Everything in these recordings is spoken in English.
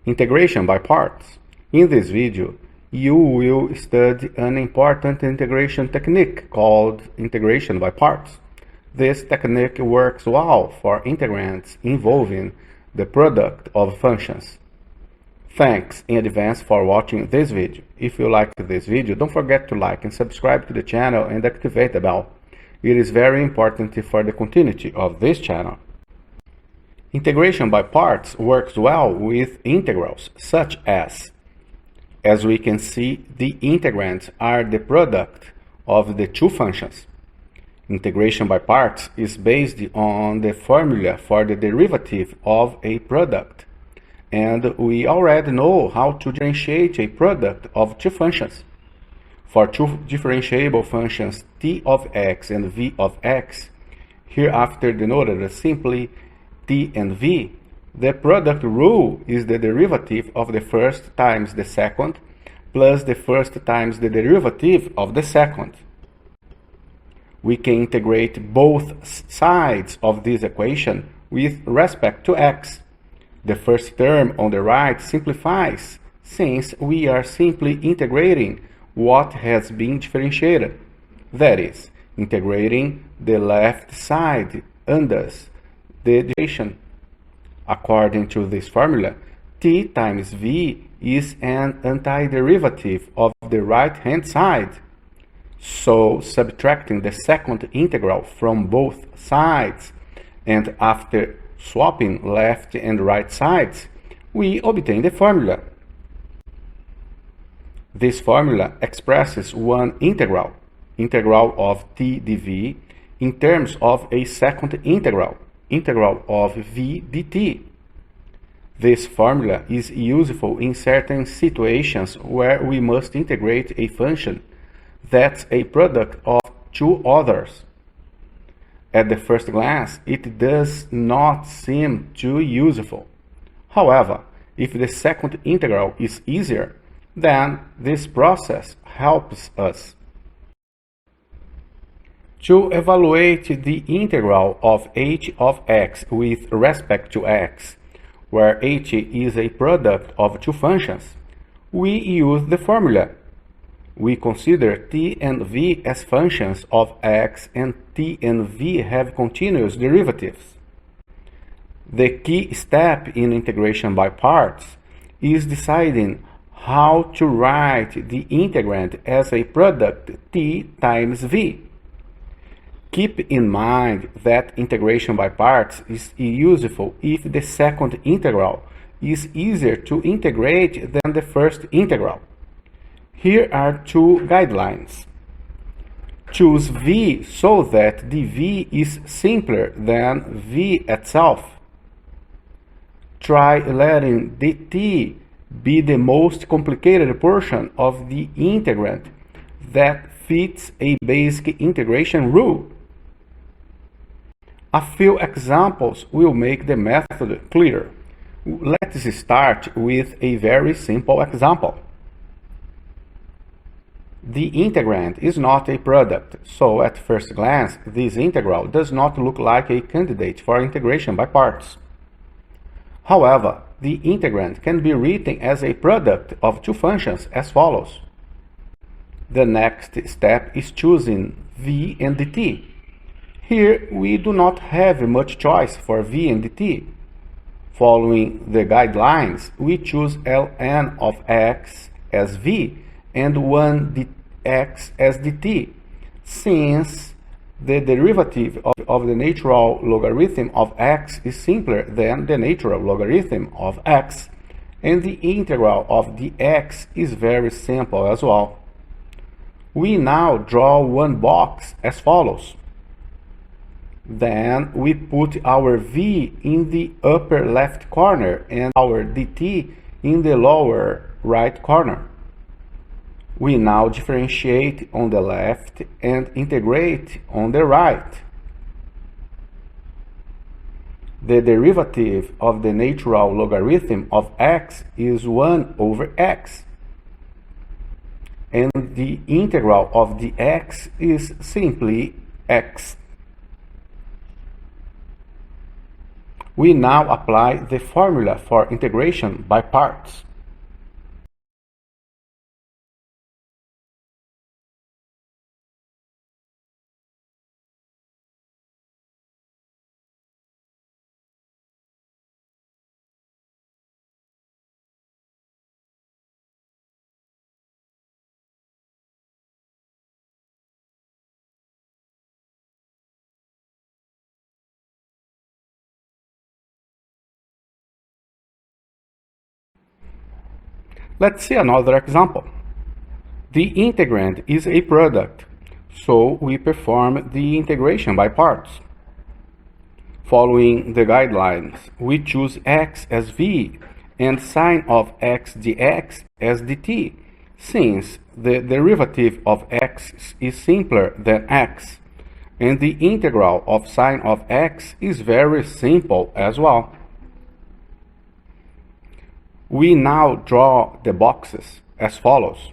Integration by parts. In this video, you will study an important integration technique called integration by parts. This technique works well for integrands involving the product of functions. Thanks in advance for watching this video. If you like this video, don't forget to like and subscribe to the channel and activate the bell. It is very important for the continuity of this channel. Integration by parts works well with integrals, such as we can see, the integrands are the product of the two functions. Integration by parts is based on the formula for the derivative of a product, and we already know how to differentiate a product of two functions. For two differentiable functions t of x and v of x, hereafter denoted as simply t and v, the product rule is the derivative of the first times the second plus the first times the derivative of the second. We can integrate both sides of this equation with respect to x. The first term on the right simplifies, since we are simply integrating what has been differentiated, that is, integrating the left side and thus the derivation. According to this formula, t times v is an antiderivative of the right-hand side. So, subtracting the second integral from both sides, and after swapping left and right sides, we obtain the formula. This formula expresses one integral of t dv, in terms of a second integral of v dt. This formula is useful in certain situations where we must integrate a function that's a product of two others. At the first glance, it does not seem too useful. However, if the second integral is easier, then this process helps us. To evaluate the integral of h of x with respect to x, where h is a product of two functions, we use the formula. We consider t and v as functions of x, and t and v have continuous derivatives. The key step in integration by parts is deciding how to write the integrand as a product t times v. Keep in mind that integration by parts is useful if the second integral is easier to integrate than the first integral. Here are two guidelines. Choose v so that dv is simpler than v itself. Try letting dt be the most complicated portion of the integrand that fits a basic integration rule. A few examples will make the method clearer. Let's start with a very simple example. The integrand is not a product, so at first glance, this integral does not look like a candidate for integration by parts. However, the integrand can be written as a product of two functions as follows. The next step is choosing v and dt. Here, we do not have much choice for v and dt. Following the guidelines, we choose ln of x as v and 1 dx as dt, since the derivative of the natural logarithm of x is simpler than the natural logarithm of x, and the integral of dx is very simple as well. We now draw one box as follows. Then we put our v in the upper left corner and our dt in the lower right corner. We now differentiate on the left and integrate on the right. The derivative of the natural logarithm of x is 1 over x, and the integral of dx is simply x. We now apply the formula for integration by parts. Let's see another example. The integrand is a product, so we perform the integration by parts. Following the guidelines, we choose x as v and sine of x dx as dt, since the derivative of x is simpler than x, and the integral of sine of x is very simple as well. We now draw the boxes as follows.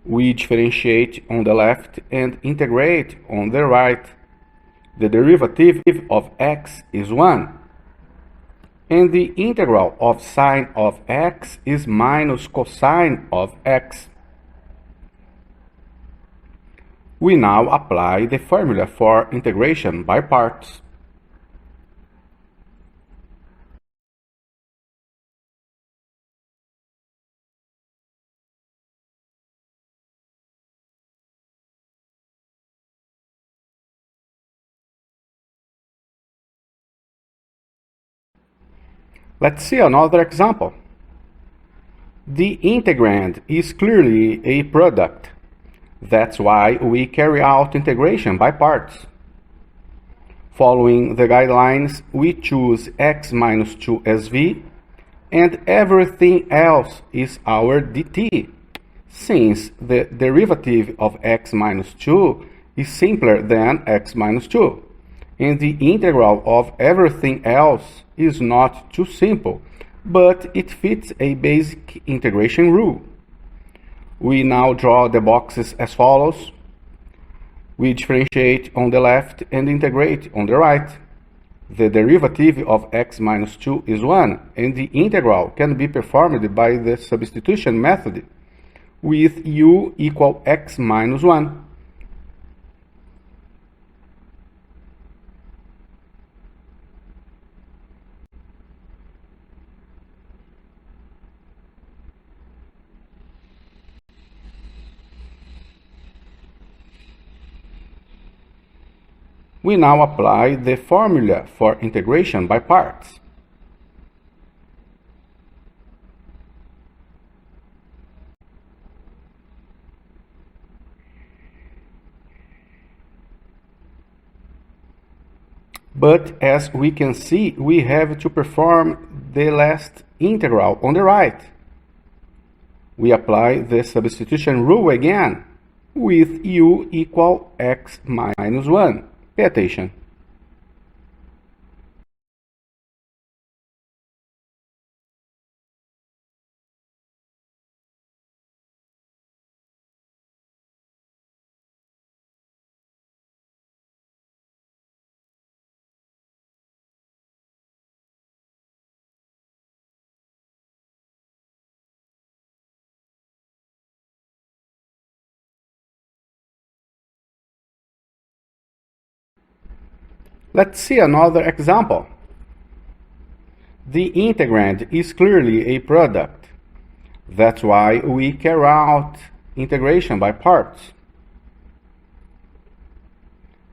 We differentiate on the left and integrate on the right. The derivative of x is 1, and the integral of sine of x is minus cosine of x. We now apply the formula for integration by parts. Let's see another example. The integrand is clearly a product. That's why we carry out integration by parts. Following the guidelines, we choose x minus 2 as v, and everything else is our dt, since the derivative of x minus 2 is simpler than x minus 2, and the integral of everything else is not too simple, but it fits a basic integration rule. We now draw the boxes as follows. We differentiate on the left and integrate on the right. The derivative of x minus 2 is 1, and the integral can be performed by the substitution method with u equal x minus 1. We now apply the formula for integration by parts. But as we can see, we have to perform the last integral on the right. We apply the substitution rule again with u equal x minus 1. Pay attention. Let's see another example. The integrand is clearly a product. That's why we carry out integration by parts.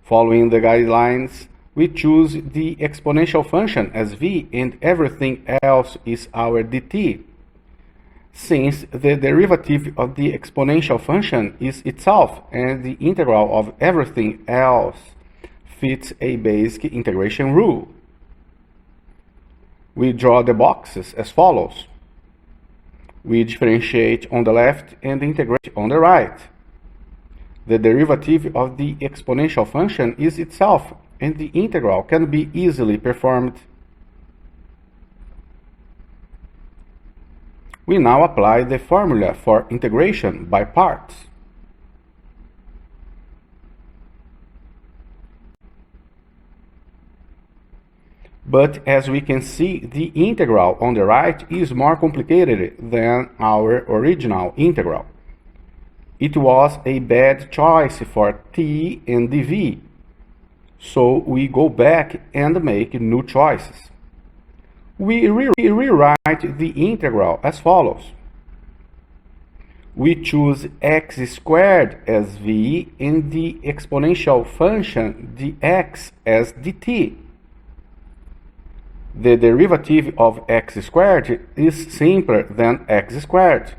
Following the guidelines, we choose the exponential function as v and everything else is our dt, since the derivative of the exponential function is itself and the integral of everything else fits a basic integration rule. We draw the boxes as follows. We differentiate on the left and integrate on the right. The derivative of the exponential function is itself, and the integral can be easily performed. We now apply the formula for integration by parts. But as we can see, the integral on the right is more complicated than our original integral. It was a bad choice for t and dv, so we go back and make new choices. We rewrite the integral as follows. We choose x squared as v and the exponential function dx as dt. The derivative of x squared is simpler than x squared,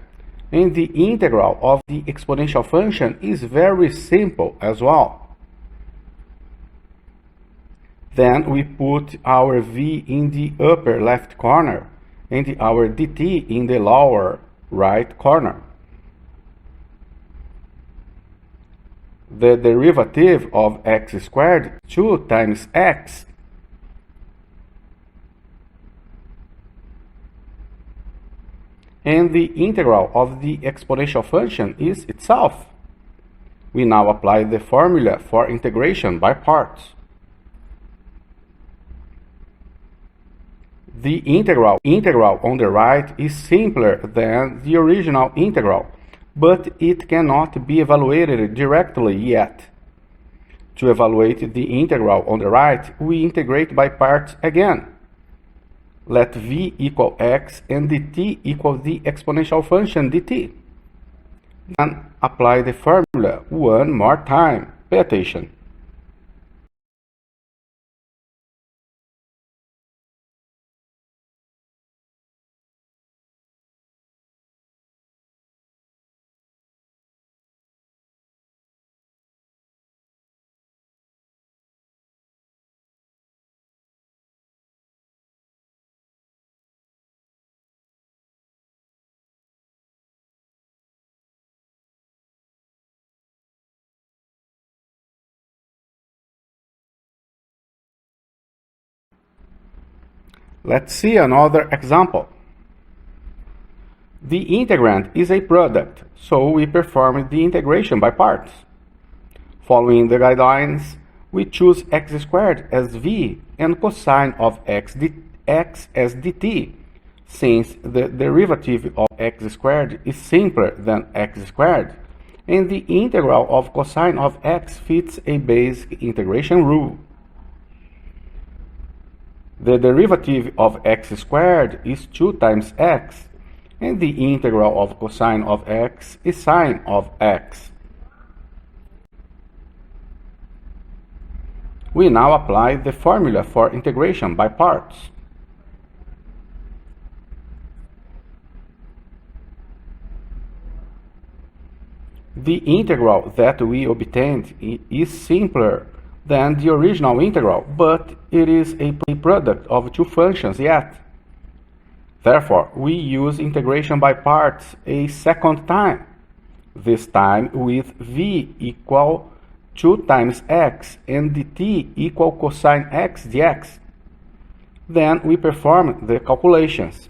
and the integral of the exponential function is very simple as well. Then we put our v in the upper left corner and our dt in the lower right corner. The derivative of x squared, 2 times x, and the integral of the exponential function is itself. We now apply the formula for integration by parts. The integral on the right is simpler than the original integral, but it cannot be evaluated directly yet. To evaluate the integral on the right, we integrate by parts again. Let v equal x and dt equal the exponential function dt. Then apply the formula one more time. Pay attention. Let's see another example. The integrand is a product, so we perform the integration by parts. Following the guidelines, we choose x squared as v and cosine of x as dt, since the derivative of x squared is simpler than x squared, and the integral of cosine of x fits a basic integration rule. The derivative of x squared is 2 times x, and the integral of cosine of x is sine of x. We now apply the formula for integration by parts. The integral that we obtained is simpler than the original integral, but it is a product of two functions yet. Therefore, we use integration by parts a second time, this time with v equal 2 times x and dt equal cosine x dx. Then we perform the calculations.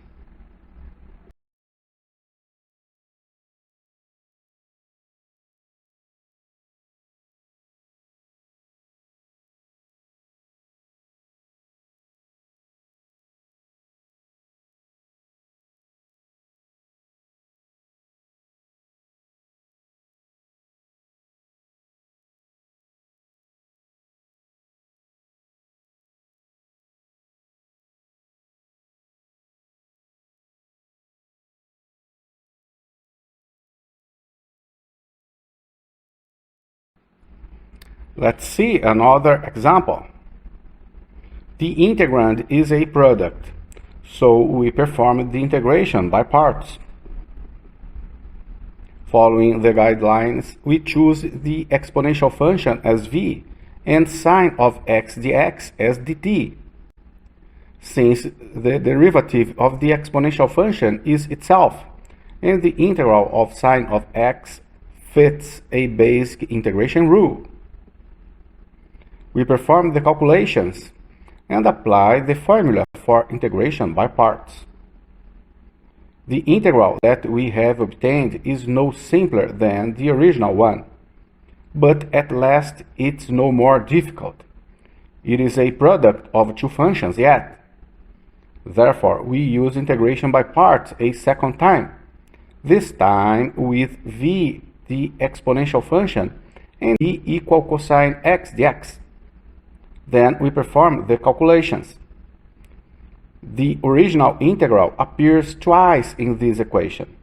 Let's see another example. The integrand is a product, so we perform the integration by parts. Following the guidelines, we choose the exponential function as v and sine of x dx as dt, since the derivative of the exponential function is itself, and the integral of sine of x fits a basic integration rule. We perform the calculations and apply the formula for integration by parts. The integral that we have obtained is no simpler than the original one, but at last it's no more difficult. It is a product of two functions yet. Therefore, we use integration by parts a second time, this time with v, the exponential function, and e equal cosine x dx. Then we perform the calculations. The original integral appears twice in this equation,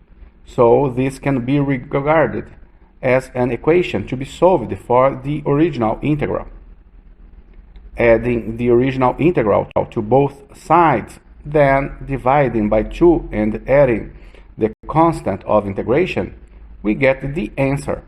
so this can be regarded as an equation to be solved for the original integral. Adding the original integral to both sides, then dividing by 2 and adding the constant of integration, we get the answer.